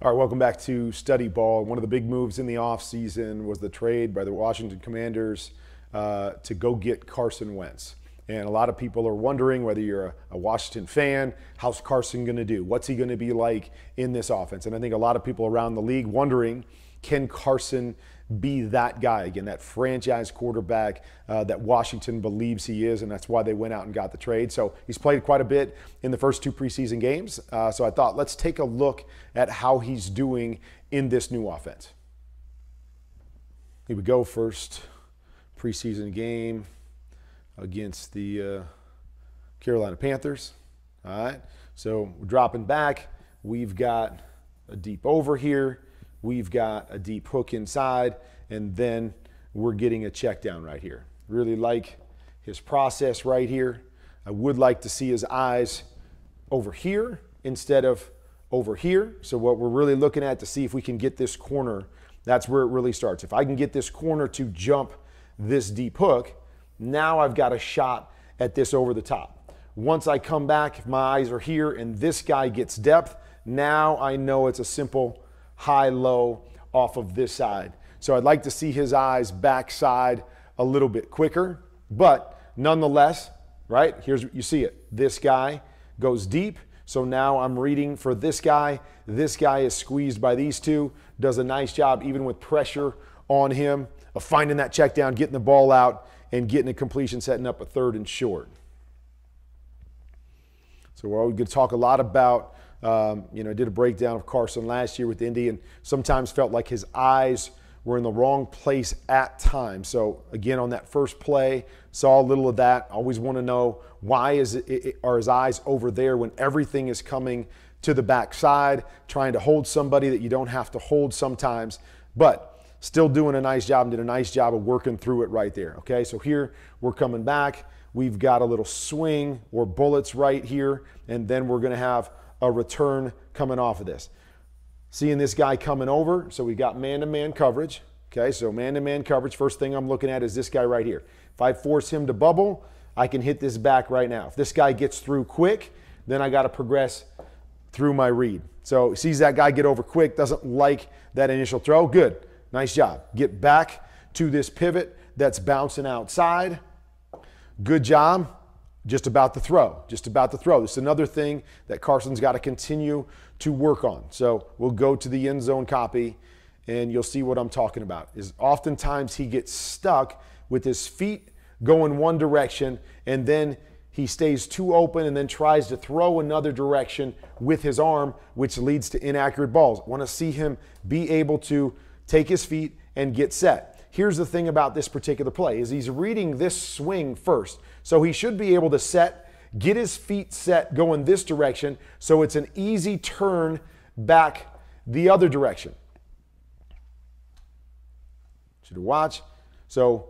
All right, welcome back to Study Ball. One of the big moves in the offseason was the trade by the Washington Commanders to go get Carson Wentz. And a lot of people are wondering whether you're a Washington fan, how's Carson going to do? What's he going to be like in this offense? And I think a lot of people around the league wondering, can Carson be that guy again, that franchise quarterback that Washington believes he is, and that's why they went out and got the trade. So he's played quite a bit in the first two preseason games. So I thought, let's take a look at how he's doing in this new offense. Here we go, first preseason game against the Carolina Panthers. All right, so we're dropping back. We've got a deep over here. We've got a deep hook inside, and then we're getting a check down right here. Really like his process right here. I would like to see his eyes over here instead of over here. So what we're really looking at to see if we can get this corner, that's where it really starts. If I can get this corner to jump this deep hook, now I've got a shot at this over the top. Once I come back, if my eyes are here and this guy gets depth, now I know it's a simple high-low off of this side. So I'd like to see his eyes backside a little bit quicker, but nonetheless, right, here's what you see it. This guy goes deep, so now I'm reading for this guy. This guy is squeezed by these two, does a nice job even with pressure on him of finding that check down, getting the ball out, and getting a completion, setting up a third and short. So we're going to talk a lot about I did a breakdown of Carson last year with Indy and sometimes felt like his eyes were in the wrong place at times. So again, on that first play, saw a little of that. Always want to know, why are his eyes over there when everything is coming to the backside, trying to hold somebody that you don't have to hold sometimes, but still doing a nice job and did a nice job of working through it right there. Okay, so here we're coming back. We've got a little swing or bullets right here, and then we're going to have a return coming off of this. Seeing this guy coming over, so we got man-to-man coverage. Okay, so man-to-man coverage, first thing I'm looking at is this guy right here. If I force him to bubble, I can hit this back right now. If this guy gets through quick, then I got to progress through my read. So sees that guy get over quick, doesn't like that initial throw. Good, nice job. Get back to this pivot that's bouncing outside. Good job. Just about the throw, just about the throw. This is another thing that Carson's got to continue to work on. So we'll go to the end zone copy and you'll see what I'm talking about. Is oftentimes he gets stuck with his feet going one direction and then he stays too open and then tries to throw another direction with his arm, which leads to inaccurate balls. I want to see him be able to take his feet and get set. Here's the thing about this particular play is he's reading this swing first. So he should be able to set, get his feet set going this direction so it's an easy turn back the other direction. Should watch. So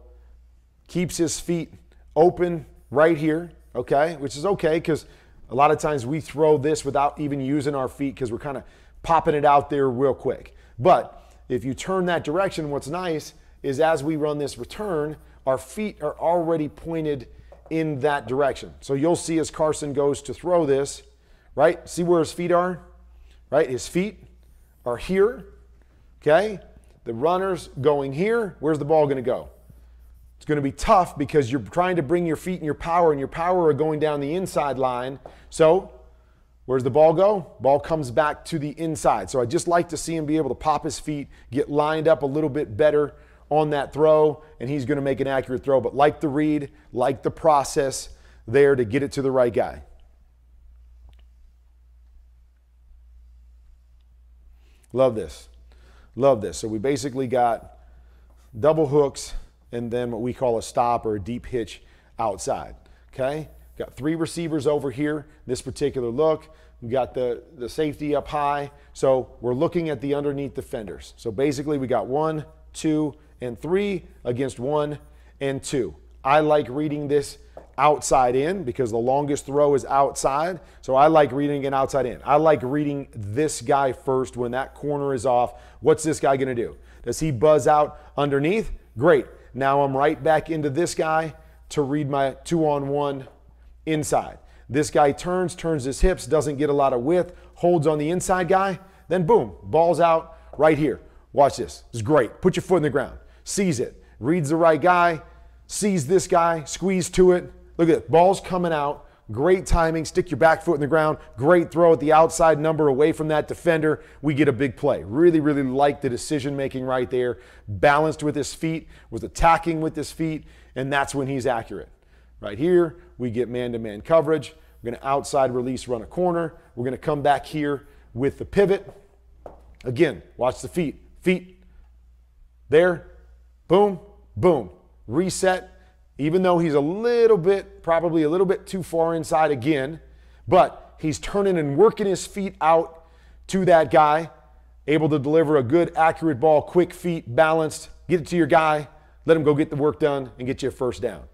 keeps his feet open right here, okay, which is okay because a lot of times we throw this without even using our feet because we're kind of popping it out there real quick. But if you turn that direction, what's nice is as we run this return, our feet are already pointed in that direction. So you'll see as Carson goes to throw this, right? See where his feet are, right? His feet are here, okay? The runner's going here. Where's the ball going to go? It's going to be tough because you're trying to bring your feet and your power are going down the inside line. So where's the ball go? Ball comes back to the inside. So I just like to see him be able to pop his feet, get lined up a little bit better on that throw, and he's going to make an accurate throw. But like the read, like the process there to get it to the right guy. Love this. Love this. So we basically got double hooks and then what we call a stop or a deep hitch outside. Okay? Got three receivers over here, this particular look. We got the safety up high. So we're looking at the underneath defenders. So basically we got 1, 2, and 3 against 1 and 2. I like reading this outside in because the longest throw is outside. So I like reading it outside in. I like reading this guy first when that corner is off. What's this guy going to do? Does he buzz out underneath? Great. Now I'm right back into this guy to read my 2-on-1 inside. This guy turns his hips, doesn't get a lot of width, holds on the inside guy. then boom, ball's out right here. Watch this. It's great. Put your foot in the ground. Sees it. Reads the right guy. Sees this guy. Squeeze to it. Look at it. Ball's coming out. Great timing. Stick your back foot in the ground. Great throw at the outside number away from that defender. We get a big play. Really, really like the decision making right there. Balanced with his feet. Was attacking with his feet. And that's when he's accurate. Right here, we get man-to-man coverage. We're going to outside release, run a corner. We're going to come back here with the pivot. Again, watch the feet. Feet. There. Boom. Boom. Reset. Even though he's a little bit, probably a little bit too far inside again, but he's turning and working his feet out to that guy, able to deliver a good, accurate ball, quick feet, balanced, get it to your guy, let him go get the work done and get you a first down.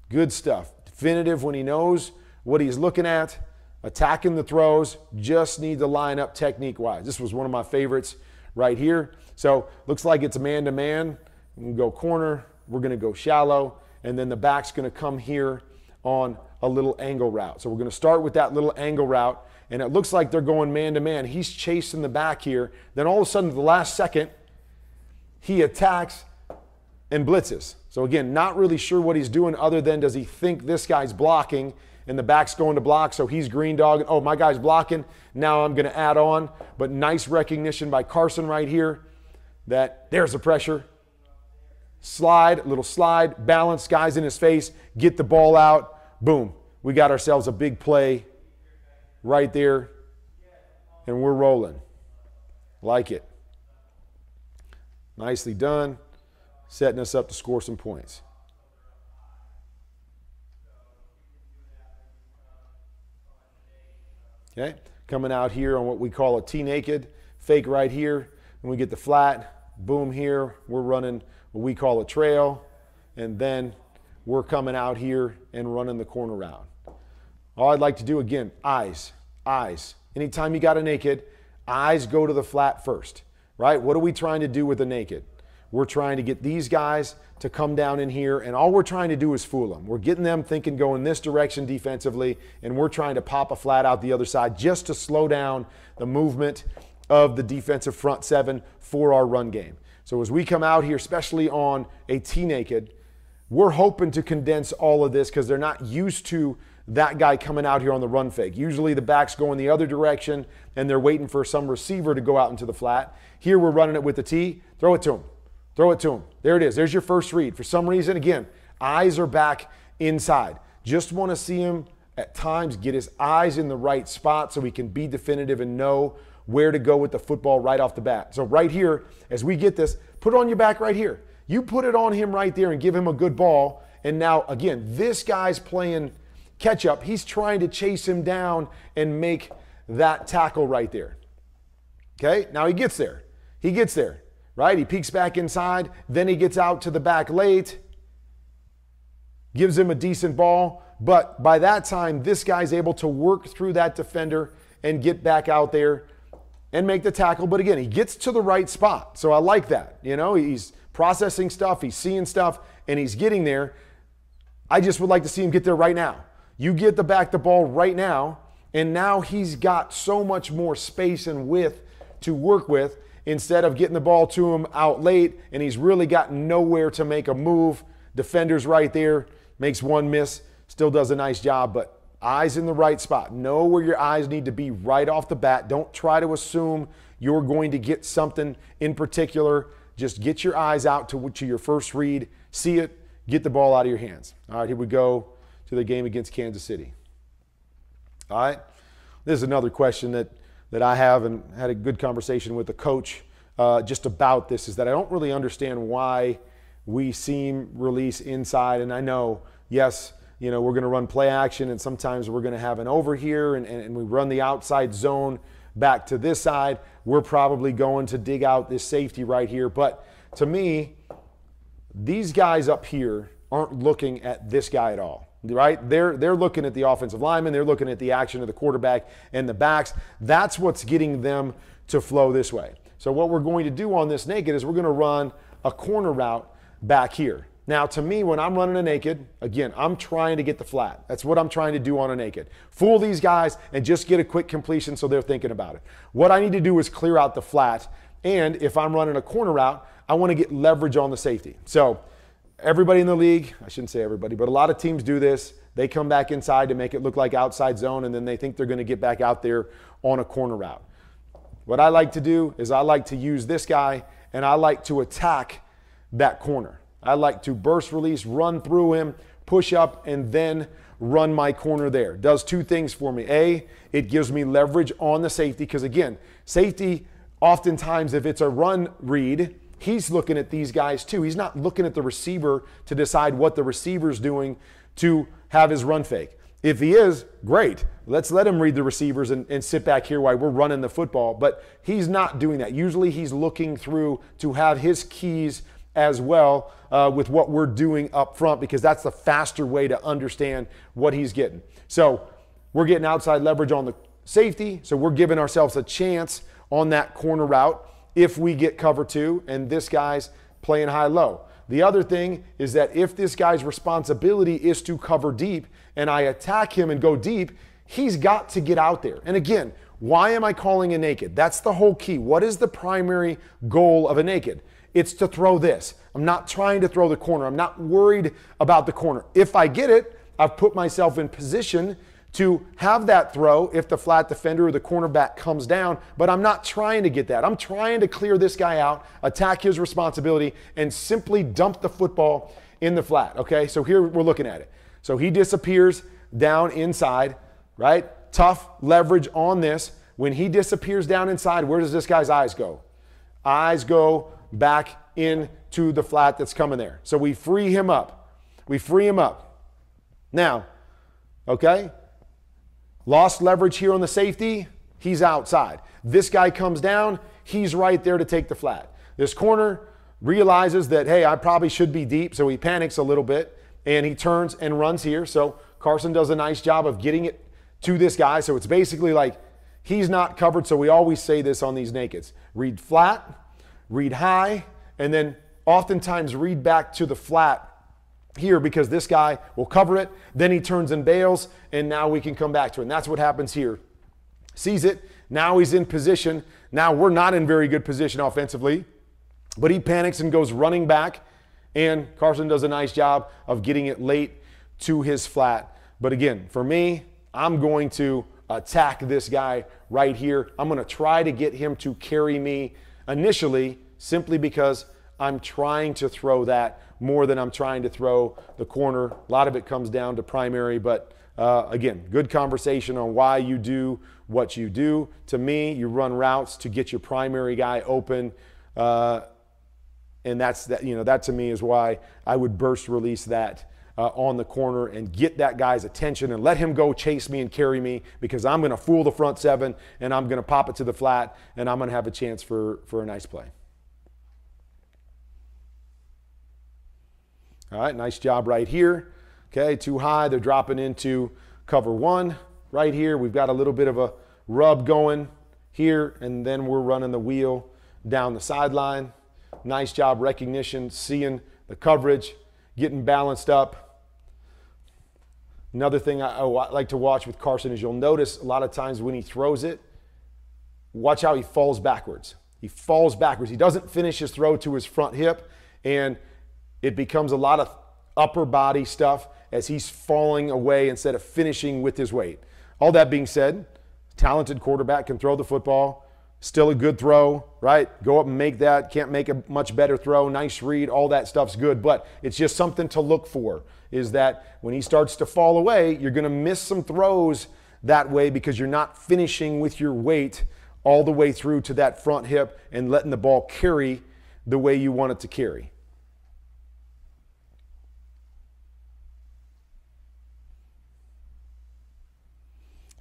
Good stuff. Definitive when he knows what he's looking at, attacking the throws, just need to line up technique-wise. This was one of my favorites right here. So looks like it's a man-to-man. We can go corner. We're going to go shallow, and then the back's going to come here on a little angle route. So we're going to start with that little angle route, and it looks like they're going man-to-man. He's chasing the back here. Then all of a sudden, at the last second, he attacks and blitzes. So again, not really sure what he's doing other than does he think this guy's blocking, and the back's going to block, so he's green dogging. Oh, my guy's blocking. Now I'm going to add on. But nice recognition by Carson right here that there's the pressure. Slide, little slide, balance, guys in his face, get the ball out, boom. We got ourselves a big play right there, and we're rolling. Like it. Nicely done, setting us up to score some points. Okay, coming out here on what we call a T-naked, fake right here, and we get the flat, boom here, we're running what we call a trail, and then we're coming out here and running the corner route. All I'd like to do again, eyes. Anytime you got a naked, eyes go to the flat first, right? What are we trying to do with the naked? We're trying to get these guys to come down in here, and all we're trying to do is fool them. We're getting them thinking going this direction defensively, and we're trying to pop a flat out the other side just to slow down the movement of the defensive front seven for our run game. So as we come out here, especially on a T-naked, we're hoping to condense all of this because they're not used to that guy coming out here on the run fake. Usually the back's going the other direction and they're waiting for some receiver to go out into the flat. Here we're running it with the T. Throw it to him. Throw it to him. There it is. There's your first read. For some reason, again, eyes are back inside. Just want to see him at times get his eyes in the right spot so he can be definitive and know where to go with the football right off the bat. So right here, as we get this, put it on your back right here. You put it on him right there and give him a good ball. And now, again, this guy's playing catch up. He's trying to chase him down and make that tackle right there. Okay, now he gets there. He gets there, right? He peeks back inside. Then he gets out to the back late. Gives him a decent ball. But by that time, this guy's able to work through that defender and get back out there and make the tackle. But again, he gets to the right spot. So I like that. You know, he's processing stuff, he's seeing stuff, and he's getting there. I just would like to see him get there right now. You get the ball right now, and now he's got so much more space and width to work with instead of getting the ball to him out late, and he's really got nowhere to make a move. Defender's right there, makes one miss, still does a nice job, but eyes in the right spot. Know where your eyes need to be right off the bat. Don't try to assume you're going to get something in particular. Just get your eyes out to your first read, see it, get the ball out of your hands. All right, here we go to the game against Kansas City. All right, this is another question that I have and had a good conversation with the coach just about this, is that I don't really understand why we seam release inside. And I know, yes, you know, we're going to run play action, and sometimes we're going to have an over here, and we run the outside zone back to this side. We're probably going to dig out this safety right here. But to me, these guys up here aren't looking at this guy at all, right? They're looking at the offensive lineman. They're looking at the action of the quarterback and the backs. That's what's getting them to flow this way. So what we're going to do on this naked is we're going to run a corner route back here. Now, to me, when I'm running a naked, again, I'm trying to get the flat. That's what I'm trying to do on a naked. Fool these guys and just get a quick completion so they're thinking about it. What I need to do is clear out the flat. And if I'm running a corner route, I want to get leverage on the safety. So everybody in the league, I shouldn't say everybody, but a lot of teams do this. They come back inside to make it look like outside zone, and then they think they're going to get back out there on a corner route. What I like to do is I like to use this guy, and I like to attack that corner. I like to burst release, run through him, push up, and then run my corner there. Does two things for me. A, it gives me leverage on the safety because, again, safety, oftentimes if it's a run read, he's looking at these guys too. He's not looking at the receiver to decide what the receiver's doing to have his run fake. If he is, great. Let's let him read the receivers and sit back here while we're running the football. But he's not doing that. Usually he's looking through to have his keys as well with what we're doing up front because that's the faster way to understand what he's getting. So we're getting outside leverage on the safety, so we're giving ourselves a chance on that corner route if we get cover two and this guy's playing high-low. The other thing is that if this guy's responsibility is to cover deep and I attack him and go deep, he's got to get out there. And again, why am I calling a naked? That's the whole key. What is the primary goal of a naked? It's to throw this. I'm not trying to throw the corner. I'm not worried about the corner. If I get it, I've put myself in position to have that throw if the flat defender or the cornerback comes down, but I'm not trying to get that. I'm trying to clear this guy out, attack his responsibility, and simply dump the football in the flat, okay? So here we're looking at it. So he disappears down inside, right? Tough leverage on this. When he disappears down inside, where does this guy's eyes go? Eyes go back into the flat that's coming there. So we free him up. We free him up. Now, okay? Lost leverage here on the safety, he's outside. This guy comes down, he's right there to take the flat. This corner realizes that, hey, I probably should be deep, so he panics a little bit, and he turns and runs here. So Carson does a nice job of getting it to this guy. So it's basically like he's not covered, so we always say this on these nakeds. Read flat, read high, and then oftentimes read back to the flat here because this guy will cover it, then he turns and bails, and now we can come back to it. And that's what happens here. Sees it, now he's in position. Now we're not in very good position offensively, but he panics and goes running back, and Carson does a nice job of getting it late to his flat. But again, for me, I'm going to attack this guy right here. I'm going to try to get him to carry me initially simply because I'm trying to throw that more than I'm trying to throw the corner. A lot of it comes down to primary, but again, good conversation on why you do what you do. To me, you run routes to get your primary guy open, and that to me is why I would burst release that on the corner and get that guy's attention and let him go chase me and carry me because I'm going to fool the front seven and I'm going to pop it to the flat and I'm going to have a chance for a nice play. All right, nice job right here. Okay, too high. They're dropping into cover one right here. We've got a little bit of a rub going here, and then we're running the wheel down the sideline. Nice job recognition, seeing the coverage, getting balanced up. Another thing I like to watch with Carson is you'll notice a lot of times when he throws it, watch how he falls backwards. He falls backwards. He doesn't finish his throw to his front hip, and it becomes a lot of upper body stuff as he's falling away instead of finishing with his weight. All that being said, talented quarterback can throw the football. Still a good throw, right? Go up and make that. Can't make a much better throw. Nice read. All that stuff's good. But it's just something to look for is that when he starts to fall away, you're going to miss some throws that way because you're not finishing with your weight all the way through to that front hip and letting the ball carry the way you want it to carry.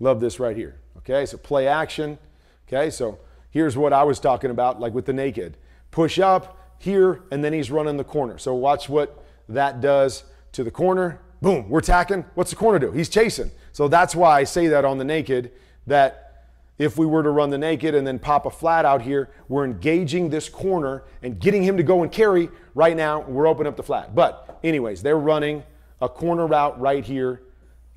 Love this right here. Okay, so play action. Okay, so here's what I was talking about, like with the naked. Push up here, and then he's running the corner. So watch what that does to the corner. Boom, we're attacking. What's the corner do? He's chasing. So that's why I say that on the naked, that if we were to run the naked and then pop a flat out here, we're engaging this corner and getting him to go and carry. Right now, we're opening up the flat. But anyways, they're running a corner route right here,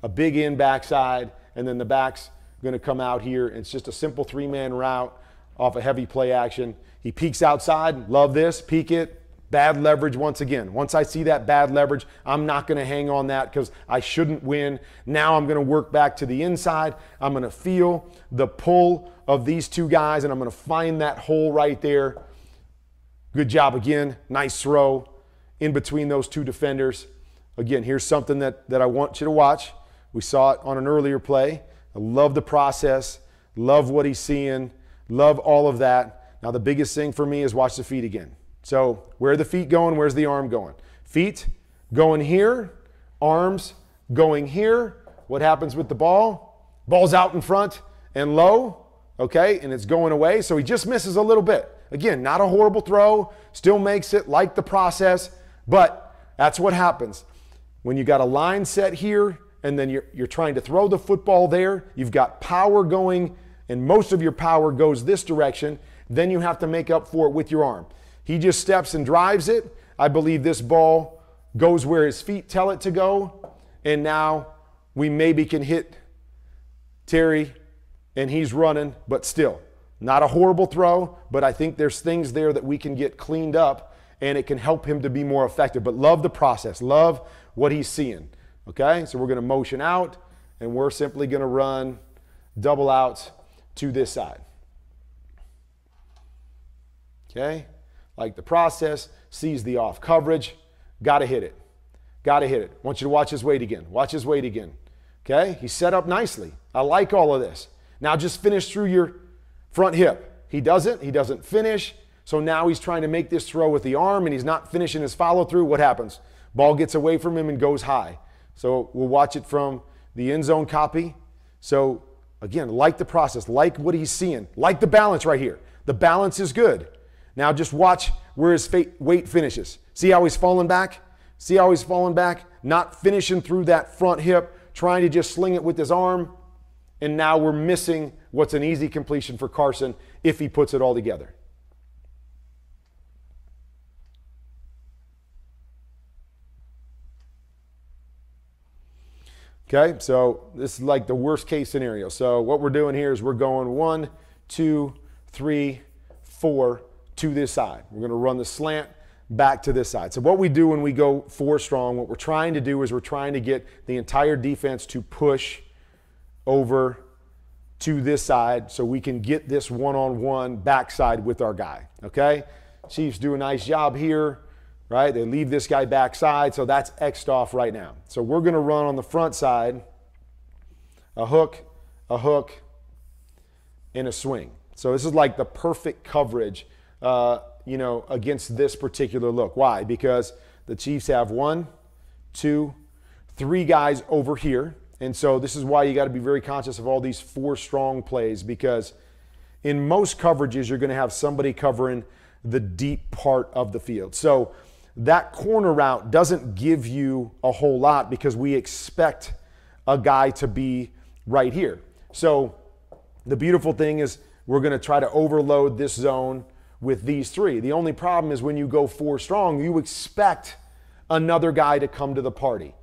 a big in backside, and then the back's going to come out here. It's just a simple 3-man route off a heavy play action. He peeks outside. Love this. Peek it. Bad leverage once again. Once I see that bad leverage, I'm not going to hang on that because I shouldn't win. Now I'm going to work back to the inside. I'm going to feel the pull of these two guys, and I'm going to find that hole right there. Good job again. Nice throw in between those two defenders. Again, here's something that I want you to watch. We saw it on an earlier play. I love the process. Love what he's seeing. Love all of that. Now the biggest thing for me is watch the feet again. So where are the feet going? Where's the arm going? Feet going here, arms going here. What happens with the ball? Ball's out in front and low, okay, and it's going away. So he just misses a little bit. Again, not a horrible throw, still makes it, like the process, but that's what happens. When you got a line set here and then you're trying to throw the football there, you've got power going and most of your power goes this direction, then you have to make up for it with your arm. He just steps and drives it. I believe this ball goes where his feet tell it to go. And now we maybe can hit Terry and he's running, but still not a horrible throw, but I think there's things there that we can get cleaned up and it can help him to be more effective. But love the process, love what he's seeing. Okay, so we're going to motion out and we're simply going to run double outs to this side. Okay. Like the process, sees the off coverage, got to hit it. Got to hit it. Want you to watch his weight again. Watch his weight again. Okay? He's set up nicely. I like all of this. Now just finish through your front hip. He doesn't finish. So now he's trying to make this throw with the arm and he's not finishing his follow through. What happens? Ball gets away from him and goes high. So we'll watch it from the end zone copy. So again, like the process, like what he's seeing, like the balance right here. The balance is good. Now just watch where his weight finishes. See how he's falling back? See how he's falling back? Not finishing through that front hip, trying to just sling it with his arm. And now we're missing what's an easy completion for Carson if he puts it all together. Okay, so this is like the worst case scenario. So what we're doing here is we're going 1, 2, 3, 4, to this side. We're going to run the slant back to this side. So what we do when we go 4 strong, what we're trying to do is we're trying to get the entire defense to push over to this side so we can get this one-on-one backside with our guy, okay? Chiefs do a nice job here, right? They leave this guy backside, so that's X'd off right now. So we're going to run on the front side a hook, and a swing. So this is like the perfect coverage against this particular look. Why? Because the Chiefs have 1, 2, 3 guys over here. And so this is why you got to be very conscious of all these 4 strong plays, because in most coverages, you're going to have somebody covering the deep part of the field. So that corner route doesn't give you a whole lot because we expect a guy to be right here. So the beautiful thing is we're going to try to overload this zone with these 3. The only problem is when you go 4 strong, you expect another guy to come to the party.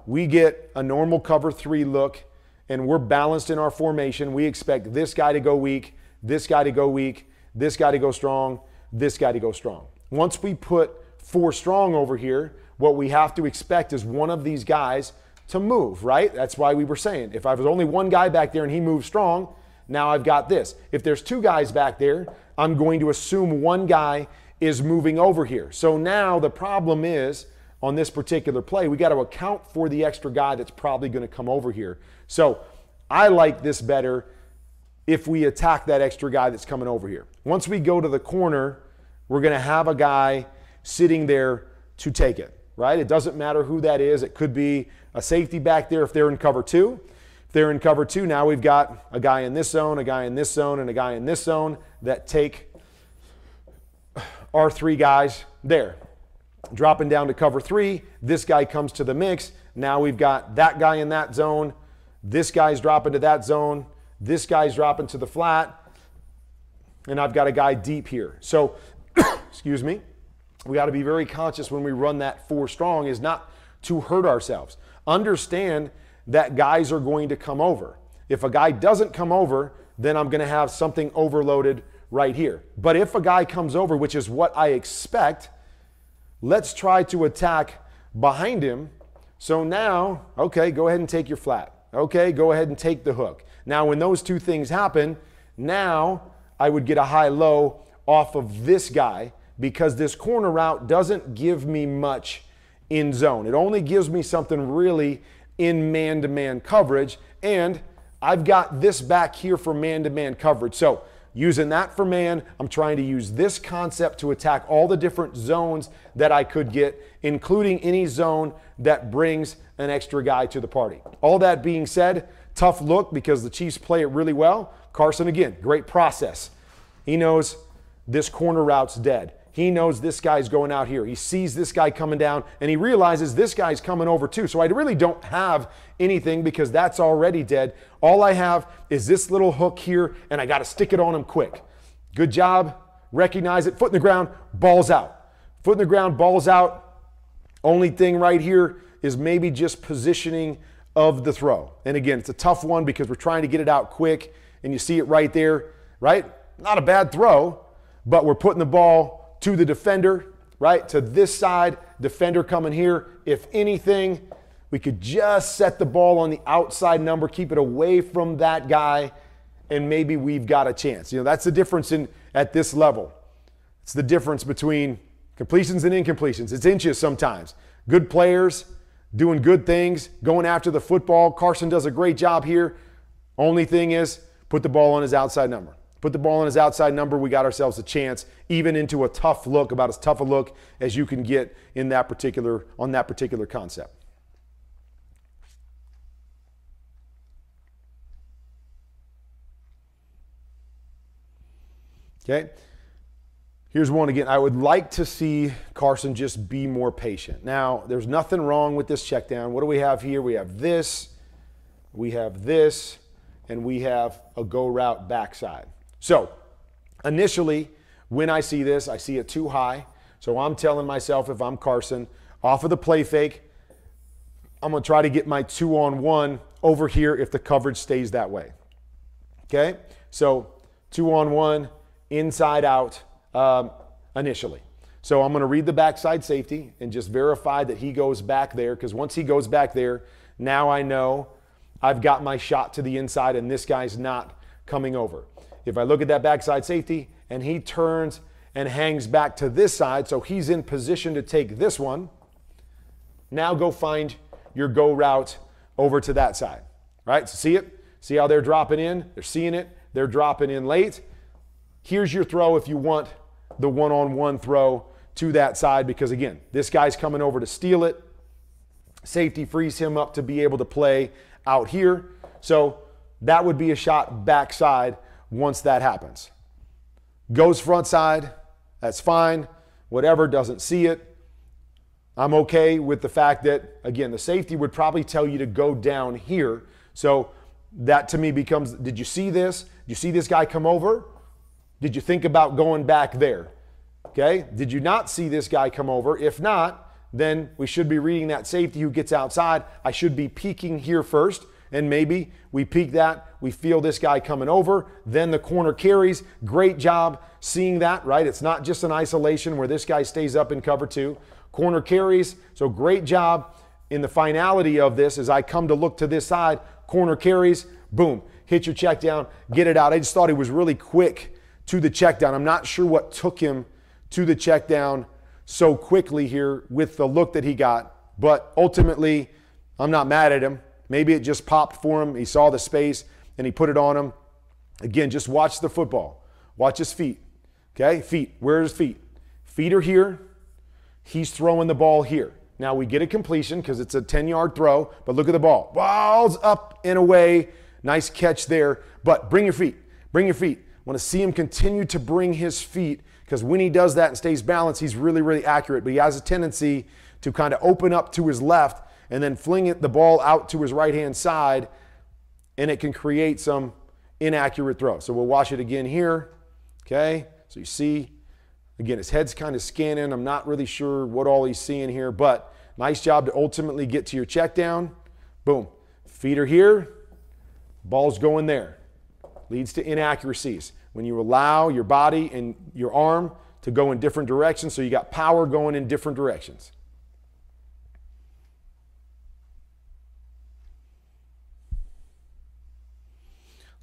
We get a normal cover 3 look, and we're balanced in our formation. We expect this guy to go weak, this guy to go weak, this guy to go strong, this guy to go strong. Once we put 4 strong over here, what we have to expect is one of these guys to move, right? That's why we were saying, if I was only one guy back there and he moves strong, now I've got this. If there's 2 guys back there, I'm going to assume one guy is moving over here. So now the problem is, on this particular play, we got to account for the extra guy that's probably going to come over here. So I like this better if we attack that extra guy that's coming over here. Once we go to the corner, we're going to have a guy sitting there to take it, right? It doesn't matter who that is. It could be a safety back there if they're in cover 2. If they're in cover 2, now we've got a guy in this zone, a guy in this zone, and a guy in this zone that take our 3 guys there. Dropping down to cover 3, this guy comes to the mix. Now we've got that guy in that zone. This guy's dropping to that zone. This guy's dropping to the flat, and I've got a guy deep here. So, excuse me, we got to be very conscious when we run that 4 strong is not to hurt ourselves. Understand that guys are going to come over. If a guy doesn't come over, then I'm going to have something overloaded right here. But if a guy comes over, which is what I expect, let's try to attack behind him. So now, okay, go ahead and take your flat. Okay, go ahead and take the hook. Now, when those two things happen, now I would get a high-low off of this guy because this corner route doesn't give me much in zone. It only gives me something really in man-to-man coverage, and I've got this back here for man-to-man coverage. So using that for man, I'm trying to use this concept to attack all the different zones that I could get, including any zone that brings an extra guy to the party. All that being said, tough look because the Chiefs play it really well. Carson, again, great process. He knows this corner route's dead. He knows this guy's going out here. He sees this guy coming down, and he realizes this guy's coming over too. So I really don't have anything because that's already dead. All I have is this little hook here, and I got to stick it on him quick. Good job. Recognize it. Foot in the ground, ball's out. Foot in the ground, ball's out. Only thing right here is maybe just positioning of the throw. And again, it's a tough one because we're trying to get it out quick, and you see it right there, right? Not a bad throw, but we're putting the ball to the defender, right? To this side, defender coming here. If anything, we could just set the ball on the outside number, keep it away from that guy, and maybe we've got a chance. You know, that's the difference at this level. It's the difference between completions and incompletions. It's inches sometimes. Good players doing good things, going after the football. Carson does a great job here. Only thing is, put the ball on his outside number. Put the ball on his outside number, we got ourselves a chance, even into a tough look, about as tough a look as you can get in that particular, on that particular concept. Okay, here's one again. I would like to see Carson just be more patient. Now, there's nothing wrong with this check down. What do we have here? We have this, and we have a go route backside. So initially, when I see this, I see it too high. So I'm telling myself, if I'm Carson, off of the play fake, I'm going to try to get my 2-on-1 over here if the coverage stays that way. Okay? So 2-on-1, inside out initially. So I'm going to read the backside safety and just verify that he goes back there, because once he goes back there, now I know I've got my shot to the inside and this guy's not coming over. If I look at that backside safety and he turns and hangs back to this side, so he's in position to take this one, now go find your go route over to that side, right? So see it? See how they're dropping in? They're seeing it. They're dropping in late. Here's your throw if you want the one-on-one throw to that side, because again, this guy's coming over to steal it. Safety frees him up to be able to play out here. So that would be a shot backside once that happens. Goes front side, that's fine. Whatever, doesn't see it. I'm okay with the fact that, again, the safety would probably tell you to go down here. So that to me becomes, did you see this? Did you see this guy come over? Did you think about going back there? Okay, did you not see this guy come over? If not, then we should be reading that safety who gets outside. I should be peeking here first, and maybe we peek that, we feel this guy coming over, then the corner carries. Great job seeing that, right? It's not just an isolation where this guy stays up in cover 2. Corner carries, so great job in the finality of this as I come to look to this side, corner carries, boom, hit your check down, get it out. I just thought he was really quick to the check down. I'm not sure what took him to the check down so quickly here with the look that he got, but ultimately, I'm not mad at him. Maybe it just popped for him. He saw the space and he put it on him. Again, just watch the football. Watch his feet. Okay, feet. Where are his feet? Feet are here. He's throwing the ball here. Now we get a completion because it's a 10-yard throw, but look at the ball. Ball's up and away. Nice catch there, but bring your feet. Bring your feet. I want to see him continue to bring his feet, because when he does that and stays balanced, he's really, really accurate, but he has a tendency to kind of open up to his left and then fling the ball out to his right-hand side, and it can create some inaccurate throw. So we'll watch it again here. Okay, so you see, again, his head's kind of scanning. I'm not really sure what all he's seeing here, but nice job to ultimately get to your check down. Boom. Feet are here. Ball's going there. Leads to inaccuracies. When you allow your body and your arm to go in different directions, so you got power going in different directions.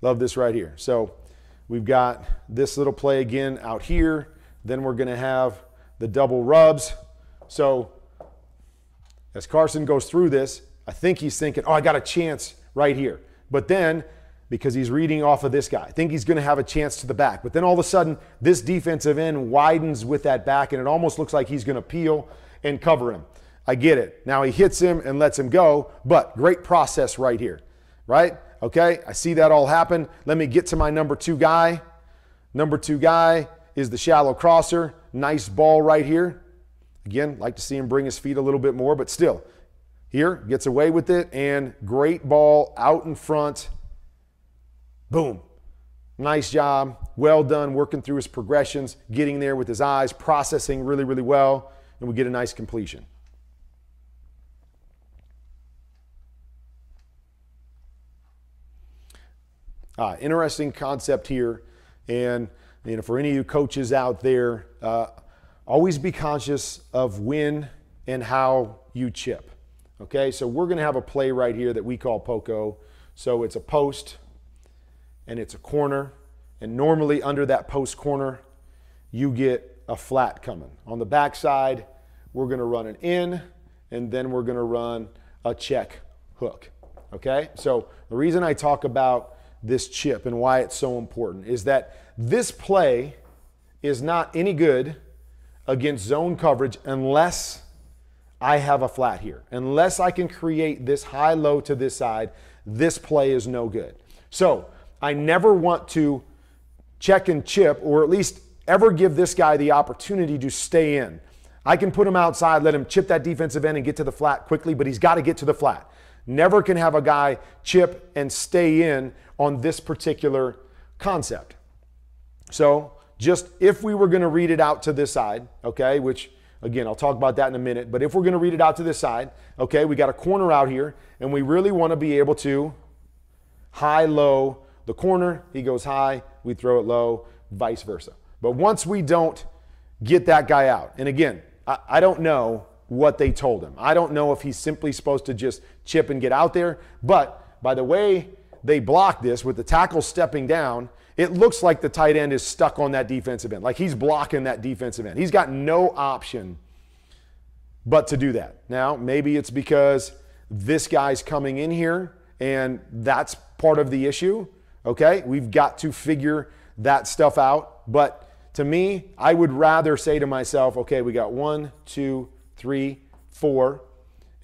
Love this right here. So we've got this little play again out here. Then we're going to have the double rubs. So as Carson goes through this, I think he's thinking, oh, I got a chance right here. But then, because he's reading off of this guy, I think he's going to have a chance to the back. But then all of a sudden, this defensive end widens with that back, and it almost looks like he's going to peel and cover him. I get it. Now he hits him and lets him go, but great process right here, right? Okay, I see that all happen. Let me get to my number 2 guy. Number 2 guy is the shallow crosser. Nice ball right here. Again, like to see him bring his feet a little bit more, but still, here, gets away with it, and great ball out in front. Boom. Nice job. Well done working through his progressions, getting there with his eyes, processing really, really well, and we get a nice completion. Interesting concept here, and for any of you coaches out there, always be conscious of when and how you chip. Okay, so we're going to have a play right here that we call Poco. So it's a post and it's a corner, and normally under that post corner, you get a flat coming. On the backside, we're going to run an in, and then we're going to run a check hook. Okay, so the reason I talk about this chip and why it's so important is that this play is not any good against zone coverage unless I have a flat here. Unless I can create this high-low to this side, this play is no good. So I never want to check and chip, or at least ever give this guy the opportunity to stay in. I can put him outside, let him chip that defensive end and get to the flat quickly, but he's got to get to the flat. Never can have a guy chip and stay in on this particular concept. So just if we were going to read it out to this side, okay, which again, I'll talk about that in a minute, but if we're going to read it out to this side, okay, we got a corner out here, and we really want to be able to high-low the corner. He goes high, we throw it low, vice versa. But once we don't get that guy out, and again, I don't know what they told him. I don't know if he's simply supposed to just chip and get out there, but by the way they block this with the tackle stepping down, it looks like the tight end is stuck on that defensive end, like he's blocking that defensive end. He's got no option but to do that. Now, maybe it's because this guy's coming in here, and that's part of the issue, okay? We've got to figure that stuff out. But to me, I would rather say to myself, okay, we got 1, 2, 3, 4,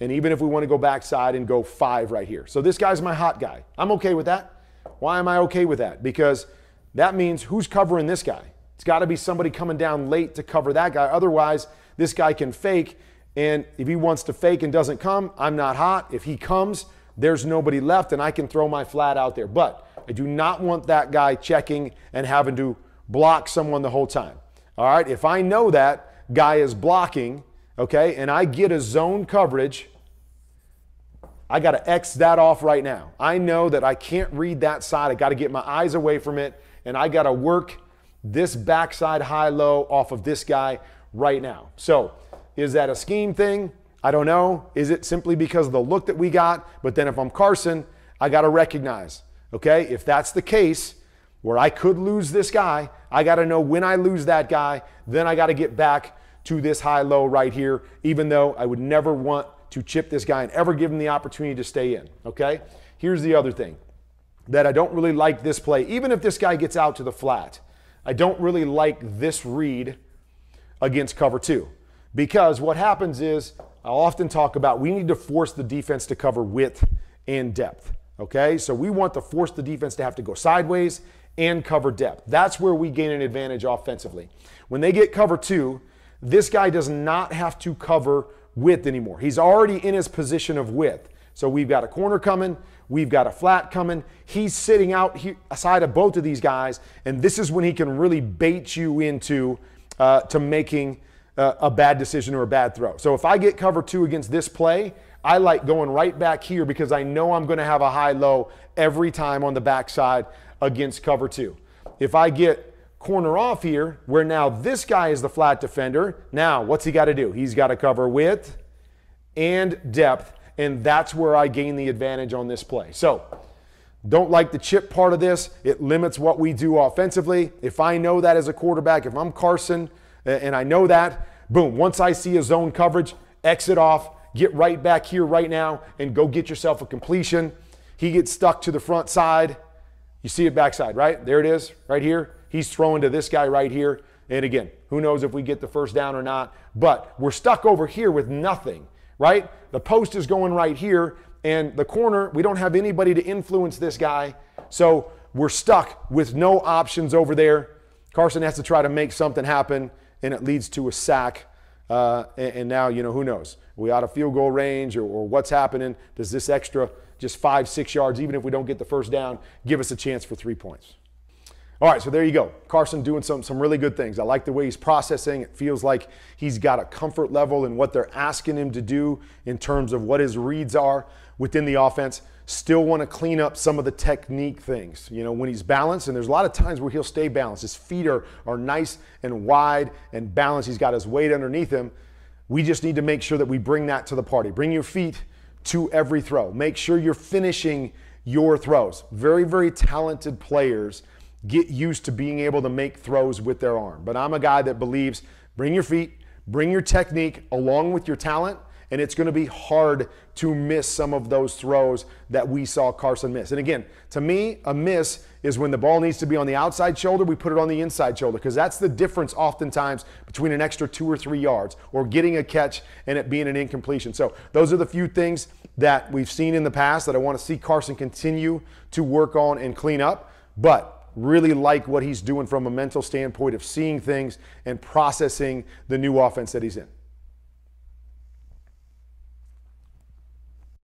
and even if we want to go backside and go 5 right here. So this guy's my hot guy. I'm okay with that. Why am I okay with that? Because that means who's covering this guy? It's got to be somebody coming down late to cover that guy. Otherwise, this guy can fake, and if he wants to fake and doesn't come, I'm not hot. If he comes, there's nobody left, and I can throw my flat out there. But I do not want that guy checking and having to block someone the whole time. All right, if I know that guy is blocking, okay, and I get a zone coverage, I got to X that off right now. I know that I can't read that side. I got to get my eyes away from it, and I got to work this backside high-low off of this guy right now. So is that a scheme thing? I don't know. Is it simply because of the look that we got? But then if I'm Carson, I got to recognize, okay, if that's the case where I could lose this guy, I got to know when I lose that guy, then I got to get back to this high-low right here, even though I would never want to chip this guy and ever give him the opportunity to stay in, okay? Here's the other thing that I don't really like this play. Even if this guy gets out to the flat, I don't really like this read against cover 2, because what happens is I'll often talk about we need to force the defense to cover width and depth, okay? So we want to force the defense to have to go sideways and cover depth. That's where we gain an advantage offensively. When they get cover 2, this guy does not have to cover width anymore. He's already in his position of width. So we've got a corner coming. We've got a flat coming. He's sitting out here aside of both of these guys, and this is when he can really bait you into to making a bad decision or a bad throw. So if I get cover 2 against this play, I like going right back here because I know I'm going to have a high-low every time on the backside against cover 2. If I get corner off here, where now this guy is the flat defender, now what's he got to do? He's got to cover width and depth, and that's where I gain the advantage on this play. So don't like the chip part of this. It limits what we do offensively. If I know that as a quarterback, if I'm Carson and I know that, boom, once I see a zone coverage, exit off, get right back here right now and go get yourself a completion. He gets stuck to the front side. You see it backside, right? There it is, right here. He's throwing to this guy right here. And again, who knows if we get the first down or not. But we're stuck over here with nothing, right? The post is going right here. And the corner, we don't have anybody to influence this guy. So we're stuck with no options over there. Carson has to try to make something happen, and it leads to a sack. And now, you know, who knows? We out of field goal range or what's happening? Does this extra just 5-6 yards, even if we don't get the first down, give us a chance for 3 points? All right, so there you go. Carson doing some really good things. I like the way he's processing. It feels like he's got a comfort level in what they're asking him to do in terms of what his reads are within the offense. Still want to clean up some of the technique things. You know, when he's balanced, and there's a lot of times where he'll stay balanced. His feet are nice and wide and balanced. He's got his weight underneath him. We just need to make sure that we bring that to the party. Bring your feet to every throw. Make sure you're finishing your throws. Very, very talented players get used to being able to make throws with their arm. But I'm a guy that believes bring your feet, bring your technique along with your talent, and it's going to be hard to miss some of those throws that we saw Carson miss. And again, to me, a miss is when the ball needs to be on the outside shoulder, we put it on the inside shoulder, because that's the difference oftentimes between an extra 2 or 3 yards or getting a catch and it being an incompletion. So those are the few things that we've seen in the past that I want to see Carson continue to work on and clean up. But really like what he's doing from a mental standpoint of seeing things and processing the new offense that he's in.